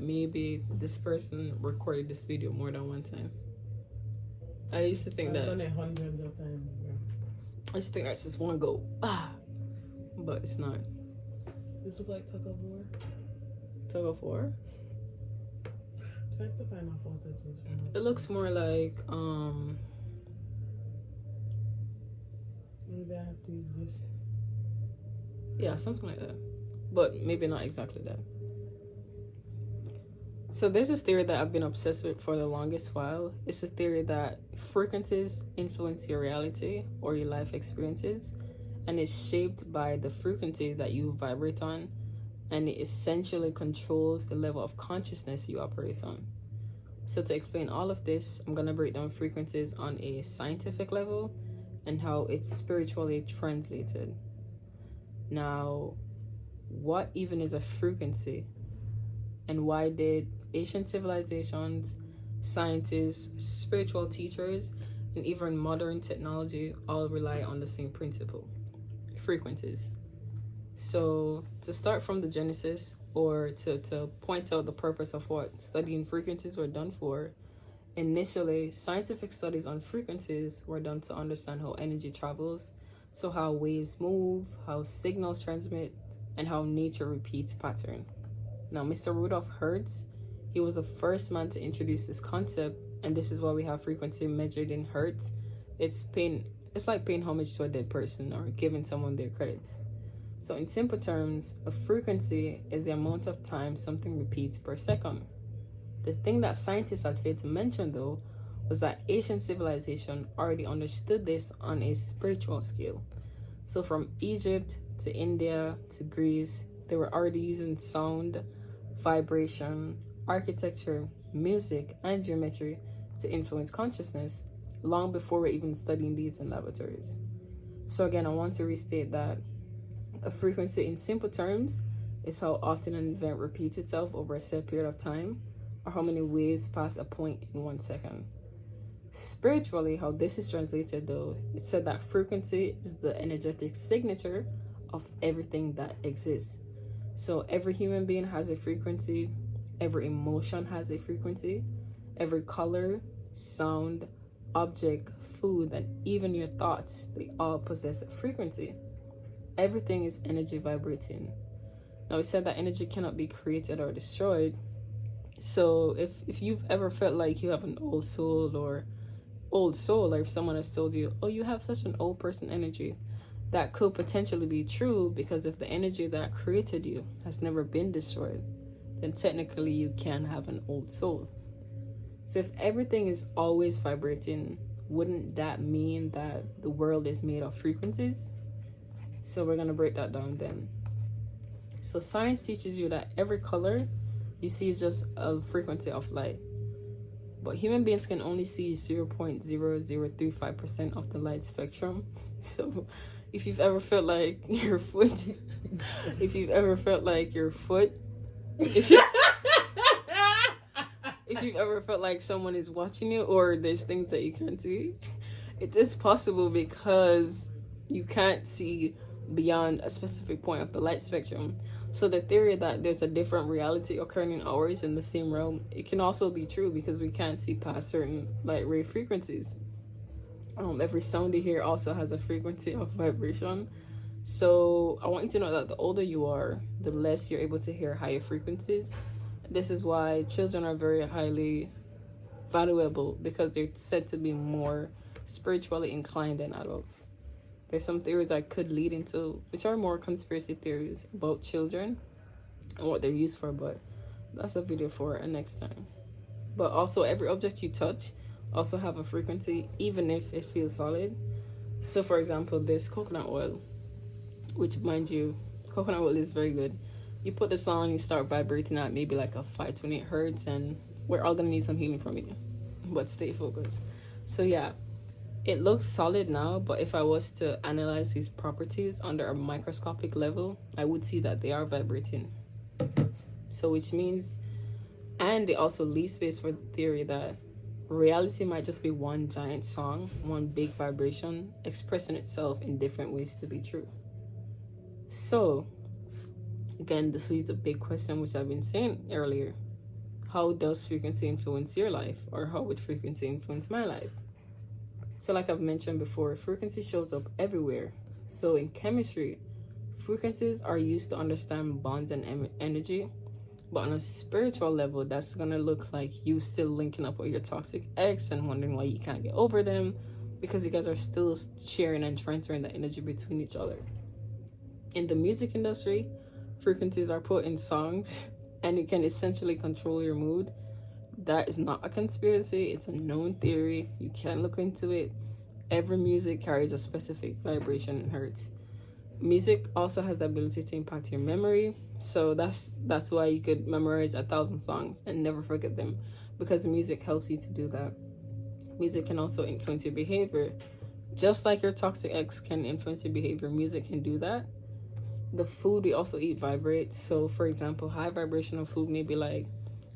maybe this person recorded this video more than one time. I used to think I've that. done it hundreds of times, bro. I used to think that's just one go, but it's not. This looks like tug of war. Tug of war. Try to find a photo. It looks more like Maybe I have to use this. yeah, something like that, but maybe not exactly that. So there's this theory that I've been obsessed with for the longest while. It's a theory that frequencies influence your reality or your life experiences, and it's shaped by the frequency that you vibrate on, and it essentially controls the level of consciousness you operate on. So to explain all of this, I'm going to break down frequencies on a scientific level and how it's spiritually translated. Now, what even is a frequency? And why did ancient civilizations, scientists, spiritual teachers, and even modern technology all rely on the same principle? Frequencies. So to start from the genesis, or to point out the purpose of what studying frequencies were done for, initially scientific studies on frequencies were done to understand how energy travels, so how waves move, how signals transmit, and how nature repeats pattern. Now, Mr. Rudolf Hertz, he was the first man to introduce this concept, and this is why we have frequency measured in hertz. It's like paying homage to a dead person or giving someone their credits. So in simple terms, a frequency is the amount of time something repeats per second. The thing that scientists had failed to mention, though, was that ancient civilization already understood this on a spiritual scale. So from Egypt to India to Greece, they were already using sound, vibration, architecture, music, and geometry to influence consciousness long before we're even studying these in laboratories. So again, I want to restate that a frequency in simple terms is how often an event repeats itself over a set period of time, or how many waves pass a point in 1 second. Spiritually, how this is translated, though, it's said that frequency is the energetic signature of everything that exists. So every human being has a frequency, every emotion has a frequency, every color, sound, object, food, and even your thoughts, they all possess a frequency. Everything is energy vibrating. Now, we said that energy cannot be created or destroyed. So if you've ever felt like you have an old soul, or if someone has told you, oh, you have such an old person energy, that could potentially be true, because if the energy that created you has never been destroyed, then technically you can have an old soul. So if everything is always vibrating, wouldn't that mean that the world is made of frequencies? So we're going to break that down then. So science teaches you that every color you see is just a frequency of light. But human beings can only see 0.0035% of the light spectrum. So if you've ever felt like your foot, if you've ever felt someone is watching you, or there's things that you can't see, it is possible because you can't see beyond a specific point of the light spectrum. So the theory that there's a different reality occurring in ours in the same realm, it can also be true because we can't see past certain light ray frequencies. Every sound you hear also has a frequency of vibration. So I want you to know that the older you are, the less you're able to hear higher frequencies. This is why children are very highly valuable, because they're said to be more spiritually inclined than adults. There's some theories I could lead into, which are more conspiracy theories about children and what they're used for, but that's a video for a next time. But also, every object you touch also have a frequency, even if it feels solid. So for example, this coconut oil, which, mind you, coconut oil is very good. You put this on, you start vibrating at maybe like a 528 hertz, and we're all gonna need some healing from you, but stay focused. So yeah, it looks solid now, but if I was to analyze these properties under a microscopic level, I would see that they are vibrating. So which means, and it also leaves space for the theory that reality might just be one giant song, one big vibration expressing itself in different ways to be true. So again, this leads a big question, which I've been saying earlier. how does frequency influence your life, or how would frequency influence my life? So like I've mentioned before, frequency shows up everywhere. So in chemistry, frequencies are used to understand bonds and energy. But on a spiritual level, that's gonna look like you still linking up with your toxic ex and wondering why you can't get over them, because you guys are still sharing and transferring that energy between each other. In the music industry, frequencies are put in songs and it can essentially control your mood. That is not a conspiracy, it's a known theory. You can look into it. Every music carries a specific vibration and hertz. Music also has the ability to impact your memory, so that's why you could memorize 1,000 songs and never forget them, because the music helps you to do that. Music can also influence your behavior. Just like your toxic ex can influence your behavior, music can do that. The food we also eat vibrates. So for example, high vibrational food may be like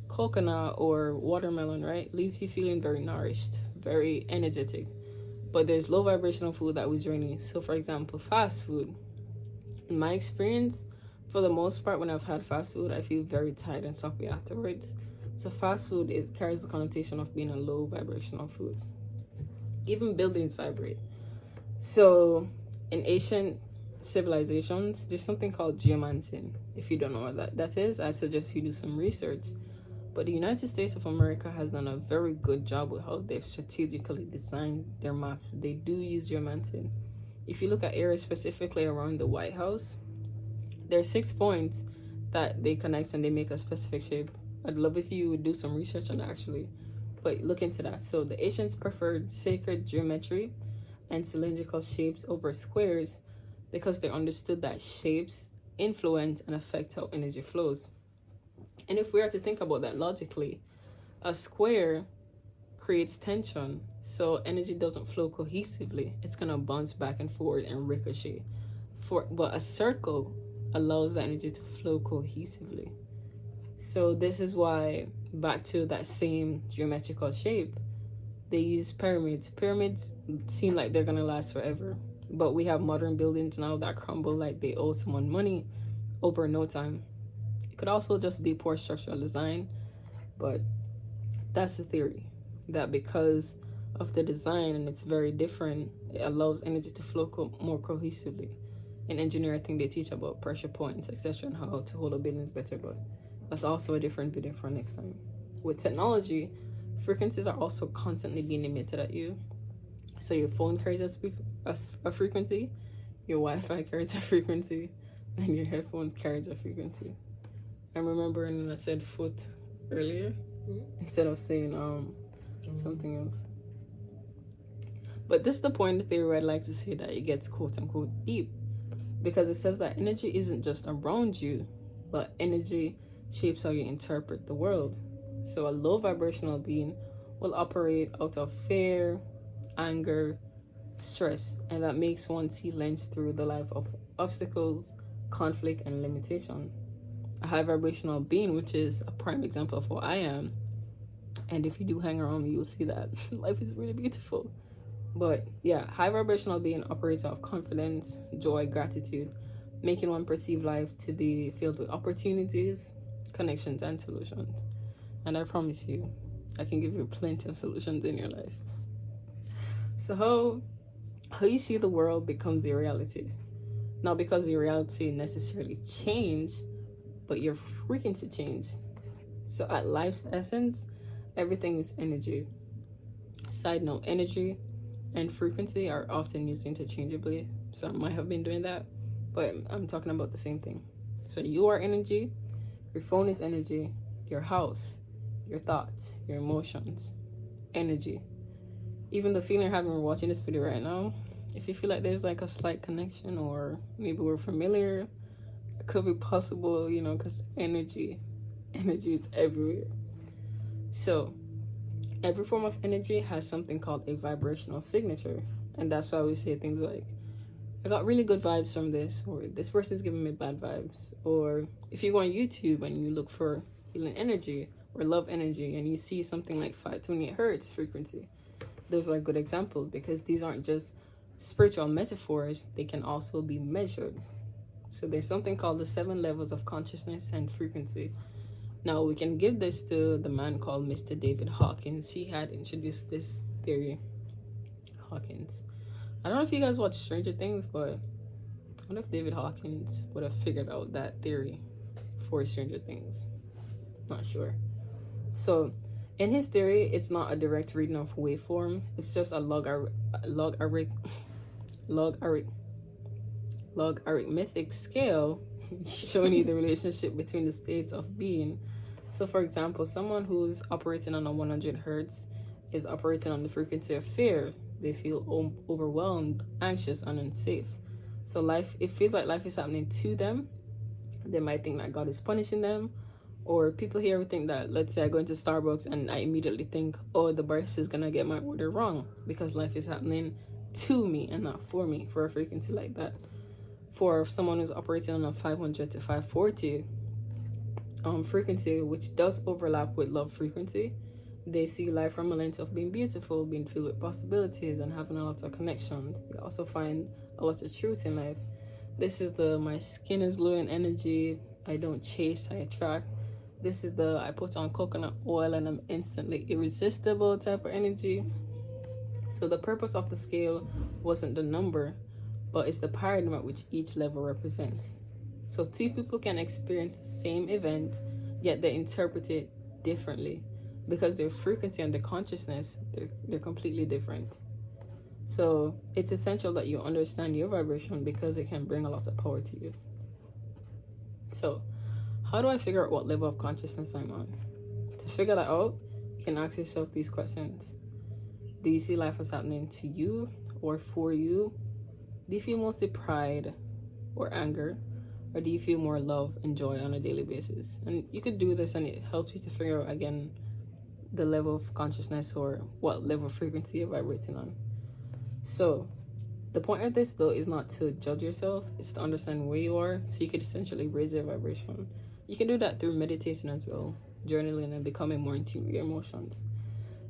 coconut or watermelon, right? Leaves you feeling very nourished, very energetic. But there's low vibrational food that will drain you. So for example, fast food. In my experience, for the most part, when I've had fast food, I feel very tired and sloppy afterwards. So fast food, it carries the connotation of being a low vibrational food. Even buildings vibrate. So in ancient civilizations, there's something called geomancy. If you don't know what that is, I suggest you do some research. But the United States of America has done a very good job with how they've strategically designed their maps. They do use geomancy. If you look at areas specifically around the White House, there are 6 points that they connect and they make a specific shape. I'd love if you would do some research on that actually, but look into that. So the ancients preferred sacred geometry and cylindrical shapes over squares because they understood that shapes influence and affect how energy flows. And if we are to think about that logically, a square creates tension, so energy doesn't flow cohesively. It's gonna bounce back and forward and ricochet. But a circle allows the energy to flow cohesively. So this is why, back to that same geometrical shape, they use pyramids. Pyramids seem like they're gonna last forever, but we have modern buildings now that crumble like they owe someone money over no time. It could also just be poor structural design, but that's the theory, that because of the design and it's very different, it allows energy to flow more cohesively. In engineering, I think they teach about pressure points, etc., and how to hold up buildings better, but that's also a different video for next time. With technology, frequencies are also constantly being emitted at you. So your phone carries a frequency, your Wi-Fi carries a frequency, and your headphones carries a frequency. I'm remembering I said foot earlier instead of saying something else. But this is the point of the theory where I'd like to say that it gets quote unquote deep, because it says that energy isn't just around you, but energy shapes how you interpret the world. So a low vibrational being will operate out of fear, anger, stress, and that makes one see lens through the life of obstacles, conflict, and limitation. A high vibrational being, which is a prime example of what I am, and if you do hang around me, you'll see that life is really beautiful. But yeah, high vibrational being operates out of confidence, joy, gratitude, making one perceive life to be filled with opportunities, connections, and solutions. And I promise you, I can give you plenty of solutions in your life. So how you see the world becomes your reality. Not because your reality necessarily changed, but your frequency changed. So at life's essence, everything is energy. Side note, energy and frequency are often used interchangeably. So I might have been doing that, but I'm talking about the same thing. So you are energy, your phone is energy, your house, your thoughts, your emotions, energy. Even the feeling you're having when watching this video right now, if you feel like there's like a slight connection or maybe we're familiar, it could be possible, because energy is everywhere. So every form of energy has something called a vibrational signature. And that's why we say things like, I got really good vibes from this, or this person's giving me bad vibes. Or if you go on YouTube and you look for healing energy or love energy and you see something like 528 hertz frequency, those are good examples, because these aren't just spiritual metaphors, they can also be measured. So there's something called the 7 levels of consciousness and frequency. Now we can give this to the man called Mr. David Hawkins. He had introduced this theory. Hawkins. I don't know if you guys watch Stranger Things, but I wonder if David Hawkins would have figured out that theory for Stranger Things. Not sure. So, in his theory, it's not a direct reading of waveform. It's just a logarithmic scale showing you the relationship between the states of being. So, for example, someone who's operating on a 100 hertz is operating on the frequency of fear. They feel overwhelmed, anxious, and unsafe. So it feels like life is happening to them. They might think that God is punishing them. Or people here would think that, let's say I go into Starbucks and I immediately think, oh, the barista is going to get my order wrong, because life is happening to me and not for me, for a frequency like that. For someone who's operating on a 500 to 540 frequency, which does overlap with love frequency, they see life from a lens of being beautiful, being filled with possibilities, and having a lot of connections. They also find a lot of truth in life. This is the my skin is glowing energy. I don't chase, I attract. This is the I put on coconut oil and I'm instantly irresistible type of energy. So the purpose of the scale wasn't the number, but it's the paradigm at which each level represents. So two people can experience the same event, yet they interpret it differently, because their frequency and their consciousness, they're completely different. So it's essential that you understand your vibration, because it can bring a lot of power to you. So how do I figure out what level of consciousness I'm on? To figure that out, you can ask yourself these questions. Do you see life as happening to you or for you? Do you feel mostly pride or anger? Or do you feel more love and joy on a daily basis? And you could do this and it helps you to figure out, again, the level of consciousness or what level of frequency you're vibrating on. So the point of this, though, is not to judge yourself. It's to understand where you are, so you could essentially raise your vibration. You can do that through meditation as well, journaling, and becoming more in tune with your emotions.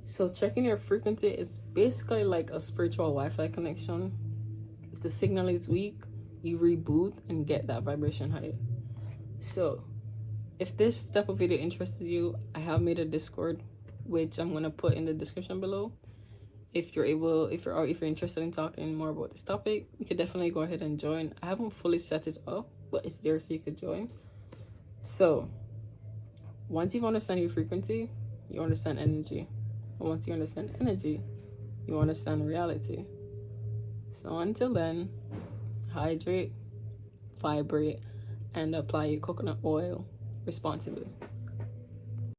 So checking your frequency is basically like a spiritual Wi-Fi connection. If the signal is weak, you reboot and get that vibration higher. So if this type of video interests you, I have made a Discord, which I'm gonna put in the description below. If you're interested in talking more about this topic, you could definitely go ahead and join. I haven't fully set it up, but it's there so you could join. So once you've understand your frequency, you understand energy. And once you understand energy, you understand reality. So until then, hydrate, vibrate, and apply your coconut oil responsibly.